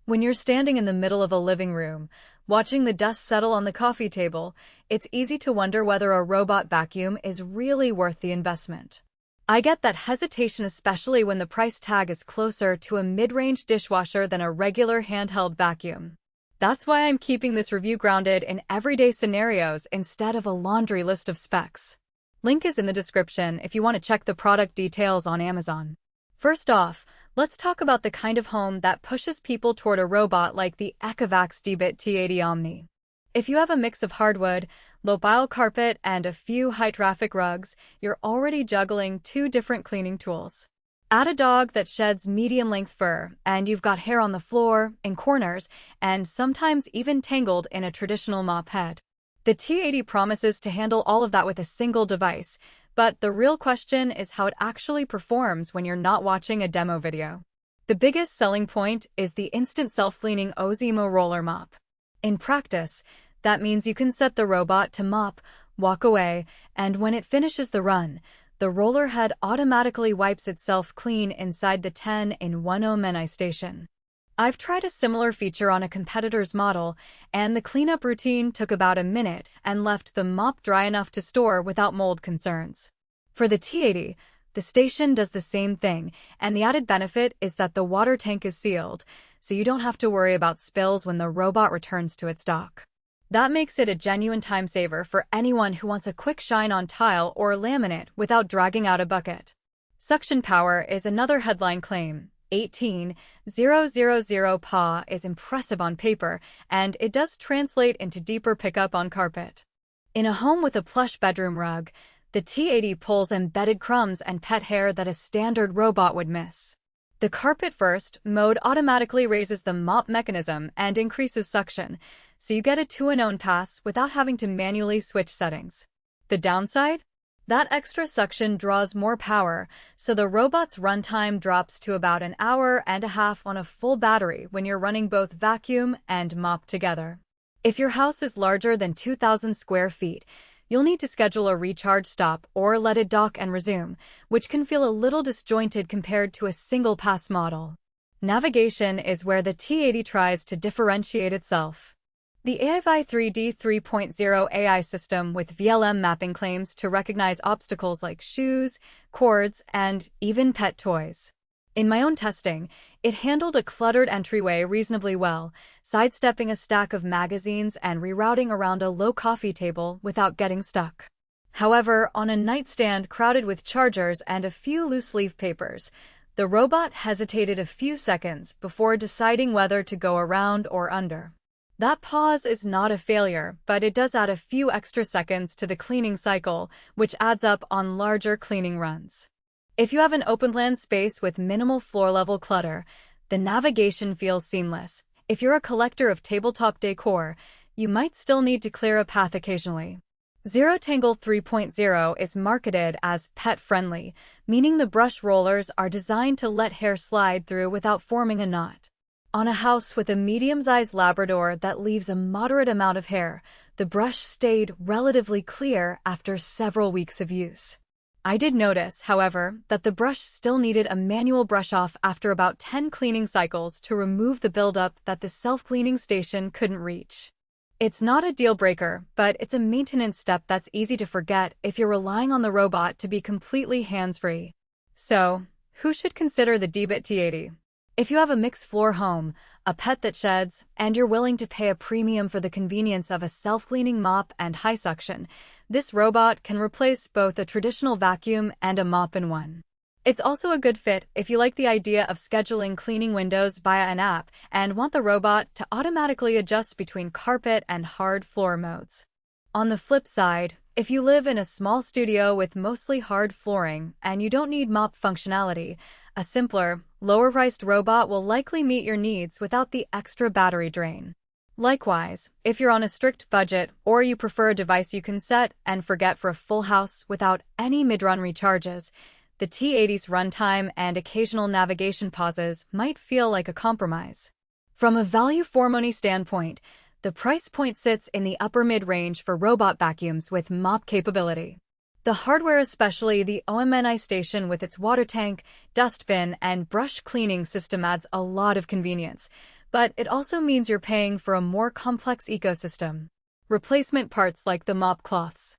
When you're standing in the middle of a living room, watching the dust settle on the coffee table, it's easy to wonder whether a robot vacuum is really worth the investment. I get that hesitation, especially when the price tag is closer to a mid-range dishwasher than a regular handheld vacuum. That's why I'm keeping this review grounded in everyday scenarios instead of a laundry list of specs. Link is in the description if you want to check the product details on Amazon. First off, let's talk about the kind of home that pushes people toward a robot like the ECOVACS DEEBOT T80 Omni. If you have a mix of hardwood, low-pile carpet, and a few high-traffic rugs, you're already juggling two different cleaning tools. Add a dog that sheds medium-length fur, and you've got hair on the floor, in corners, and sometimes even tangled in a traditional mop head. The T80 promises to handle all of that with a single device, but the real question is how it actually performs when you're not watching a demo video. The biggest selling point is the instant self-cleaning OZMO roller mop. In practice, that means you can set the robot to mop, walk away, and when it finishes the run, the roller head automatically wipes itself clean inside the 10-in-1 Omni station. I've tried a similar feature on a competitor's model, and the cleanup routine took about a minute and left the mop dry enough to store without mold concerns. For the T80, the station does the same thing, and the added benefit is that the water tank is sealed, so you don't have to worry about spills when the robot returns to its dock. That makes it a genuine time saver for anyone who wants a quick shine on tile or laminate without dragging out a bucket. Suction power is another headline claim. 18,000 PA is impressive on paper, and it does translate into deeper pickup on carpet. In a home with a plush bedroom rug, the T80 pulls embedded crumbs and pet hair that a standard robot would miss. The Carpet First mode automatically raises the mop mechanism and increases suction, so you get a 2-in-1 pass without having to manually switch settings. The downside? That extra suction draws more power, so the robot's runtime drops to about an hour and a half on a full battery when you're running both vacuum and mop together. If your house is larger than 2,000 square feet, you'll need to schedule a recharge stop or let it dock and resume, which can feel a little disjointed compared to a single-pass model. Navigation is where the T80 tries to differentiate itself. The AI 3D 3.0 AI system with VLM mapping claims to recognize obstacles like shoes, cords, and even pet toys. In my own testing, it handled a cluttered entryway reasonably well, sidestepping a stack of magazines and rerouting around a low coffee table without getting stuck. However, on a nightstand crowded with chargers and a few loose-leaf papers, the robot hesitated a few seconds before deciding whether to go around or under. That pause is not a failure, but it does add a few extra seconds to the cleaning cycle, which adds up on larger cleaning runs. If you have an open-plan space with minimal floor-level clutter, the navigation feels seamless. If you're a collector of tabletop decor, you might still need to clear a path occasionally. ZeroTangle 3.0 is marketed as pet-friendly, meaning the brush rollers are designed to let hair slide through without forming a knot. On a house with a medium-sized Labrador that leaves a moderate amount of hair, the brush stayed relatively clear after several weeks of use. I did notice, however, that the brush still needed a manual brush-off after about 10 cleaning cycles to remove the buildup that the self-cleaning station couldn't reach. It's not a deal-breaker, but it's a maintenance step that's easy to forget if you're relying on the robot to be completely hands-free. So, who should consider the DEEBOT T80? If you have a mixed-floor home, a pet that sheds, and you're willing to pay a premium for the convenience of a self-cleaning mop and high suction, this robot can replace both a traditional vacuum and a mop in one. It's also a good fit if you like the idea of scheduling cleaning windows via an app and want the robot to automatically adjust between carpet and hard floor modes. On the flip side, if you live in a small studio with mostly hard flooring and you don't need mop functionality, a simpler, lower-priced robot will likely meet your needs without the extra battery drain. Likewise, if you're on a strict budget or you prefer a device you can set and forget for a full house without any mid-run recharges, the T80's runtime and occasional navigation pauses might feel like a compromise. From a value-for-money standpoint, the price point sits in the upper mid-range for robot vacuums with mop capability. The hardware, especially the Omni station with its water tank, dustbin, and brush cleaning system, adds a lot of convenience, but it also means you're paying for a more complex ecosystem. Replacement parts like the mop cloths,